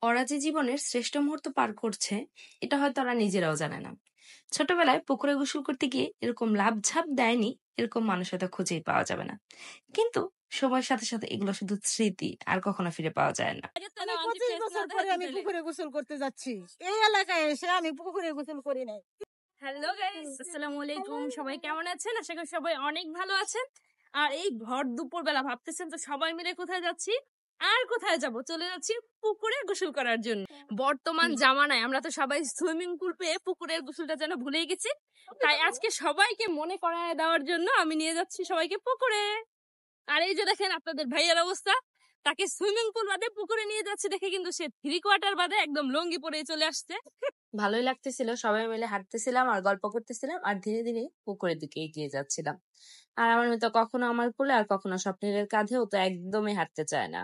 ওরা যে জীবনের শ্রেষ্ঠ মুহূর্ত পার করছে এটা হয়তো ওরা নিজেরাও জানে না। ছোটবেলায় পুকুরে গোসল করতে গিয়ে এরকম লাভ ঝাঁপ দেয়নি, এরকম মানুষ হয়তো খুঁজেই পাওয়া যাবে না। কিন্তু সময়ের সাথে সাথে এগুলো শুধু স্মৃতি, আর কখনো ফিরে পাওয়া যায় না। আমি 25 বছর পরে আমি পুকুরে গোসল করতে যাচ্ছি। এই এলাকায় এসে আমি পুকুরে গোসল করি নাই। হ্যালো গাইস, আসসালামু আলাইকুম। সবাই কেমন আছেন? আশা করি সবাই অনেক ভালো আছেন। আর এই ভর দুপুর বেলা ভাবতেছেন তো সবাই মিলে কোথায় যাচ্ছি? আর কোথায় যাব? চলে যাচ্ছি পুকুরে গোসল করার জন্য। বর্তমান জামানায় আমরা তো সবাই সুইমিং পুল পেয়ে পুকুরের গোসলটা যেন ভুলেই গেছি। তাই আজকে সবাইকে মনে করায় দেওয়ার জন্য আমি নিয়ে যাচ্ছি সবাইকে পুকুরে। আর এই যে দেখেন আপনাদের ভাইয়ের অবস্থা, তাকে সুইমিং পুল বাদে পুকুরে নিয়ে যাচ্ছে দেখে কিন্তু সে 3/4 বাদে একদম লঙ্গি পরে চলে আসছে। ভালোই লাগতেছিল, সবাই মিলে হাঁটতেছিলাম আর গল্প করতেছিলাম আর ধীরে ধীরে পুকুরের দিকে এগিয়ে যাচ্ছিলাম। আর আমার মেয়ে তো কখনো আমার কোলে আর কখনো স্বপ্নের কাঁধেও তো একদমই হাঁটতে চায় না।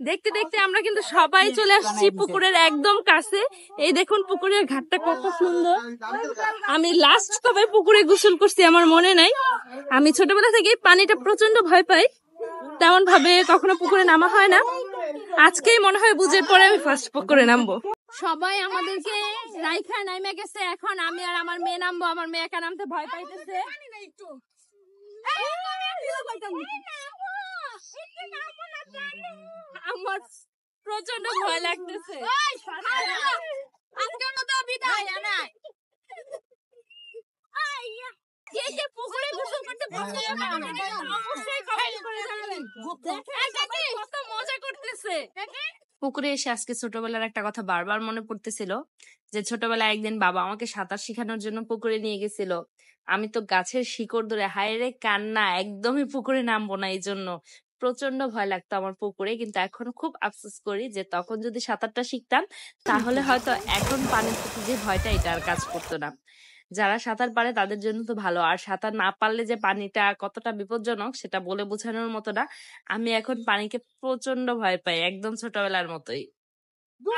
দেখতে দেখতে আমরা কিন্তু সবাই চলে আসছি পুকুরের একদম কাছে। এই দেখুন পুকুরের ঘাটটা কত সুন্দর। আমি লাস্ট কবে পুকুরে গোসল করছি আমার মনে নাই। আমি ছোটবেলা থেকে পানিটা প্রচন্ড ভয় পাই, তেমন ভাবে কখনো পুকুরে নামা হয় না। আজকেই মনে হয় বুঝে পড়ে আমি ফার্স্ট পুকুরে নামবো। সবাই আমাদেরকে রাইখা নাইমে গেছে, এখন আমি আর আমার মেয়ে নামবো। আমার মেয়ে একা নামতে ভয় পাইতেছে। আমার প্রচন্ড ভয় লাগতেছে। পুকুরে গোসল করতে কত মজা করতেছে। পুকুরে এসে আজকে ছোটবেলার একটা কথা বারবার মনে পড়তেছিল, যে ছোটবেলায় একদিন বাবা আমাকে সাঁতার শেখানোর জন্য পুকুরে নিয়ে গেছিল। আমি তো গাছের শিকড় ধরে হায় রে কান্না, একদমই পুকুরে নামবো না। এই জন্য প্রচন্ড ভয় লাগতো আমার পুকুরে। কিন্তু এখন খুব আফসোস করি যে তখন যদি সাঁতারটা শিখতাম তাহলে হয়তো এখন পানির প্রতি যে ভয়টা এটা আর কাজ করতো না। যারা সাঁতার পারে তাদের জন্য তো ভালো, আর সাঁতার না পারলে যে পানিটা কতটা বিপজ্জনক সেটা বলে বোঝানোর মতো না। আমি এখন পানিকে প্রচন্ড ভয় পাই, একদম ছোটবেলার মতোই।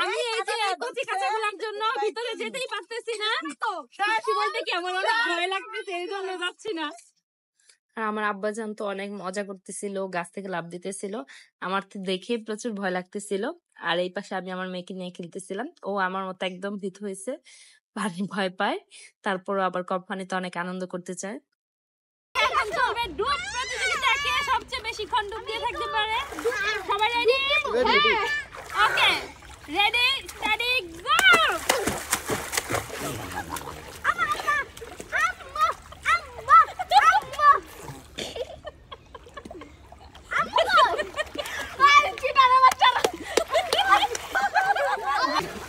আমি এই যে কচি কাঁচাগুলোর জন্য ভিতরে যেতেই পারতেছি না। সত্যি বলতে কি আমার অনেক ভয় লাগতেছে, এই জন্য যাচ্ছি না। আর আমার আব্বাজান তো অনেক মজা করতেছিল, গাছ থেকে লাফ দিতেছিল। আমার তো দেখে প্রচুর ভয় লাগতেছিল। আর এই পাশে আমি আমার মেয়েকে নিয়ে খেলতেছিলাম। ও আমার মতো একদম ভীত হয়েছে, পানি ভয় পায়, তারপরও আবার কম পানিতে অনেক আনন্দ করতে চায়। ডুব প্রতিযোগিতায় কে সবচেয়ে বেশিক্ষণ ডুব দিয়ে থাকতে পারে? সবাই রেডি? ওকে, রেডি স্টাডি গো।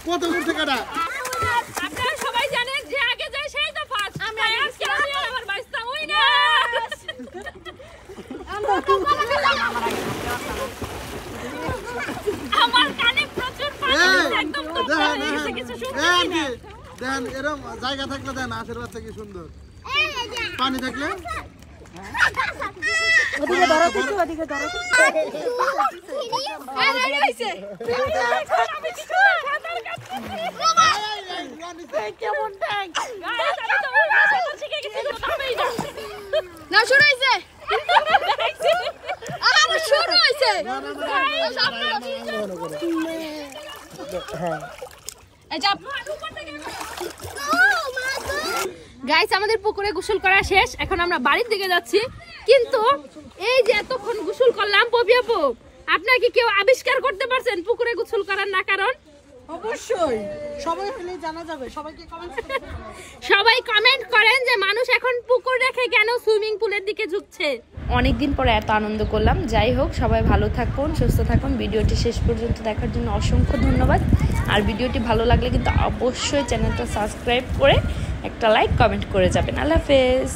কত দূর থেকে না? আপনারা সবাই জানেন যে আগে যায় সেই তো ফার্স্ট। আমি আজকে আমি আর আমার বাইস্তা উইনার। আমার কানে প্রচুর পানি, একদম তপ্ত হয়ে গেছে, কিছু শুনতেছি না। দেন এরকম জায়গা থাকলে দেন, আশীর্বাদ থেকে সুন্দর পানি থাকলে ওদিকে ধরো, কিছু ওদিকে ধরো। কেমন ট্যাঙ্ক না শুরু হয়েছে, শুরু হয়েছে। গাইস, আমাদের পুকুরে গোসল করা শেষ, এখন আমরা বাড়ির দিকে যাচ্ছি। কিন্তু এই যে এতক্ষণ গোসল করলাম, পপি আপু আপনার কি কেউ আবিষ্কার করতে পারছেন পুকুরে গোসল করার না কারণ? অবশ্যই সবাই হলে জানা যাবে। সবাই কমেন্ট করেন যে মানুষ এখন পুকুর রেখে কেন সুইমিং পুলের দিকে ঝুঁকছে। অনেকদিন পরে এত আনন্দ করলাম। যাই হোক, সবাই ভালো থাকুন, সুস্থ থাকুন। ভিডিওটি শেষ পর্যন্ত দেখার জন্য অসংখ্য ধন্যবাদ। আর ভিডিওটি ভালো লাগলে কিন্তু অবশ্যই চ্যানেলটা সাবস্ক্রাইব করে একটা লাইক কমেন্ট করে যাবেন। আল্লাহ হাফেজ।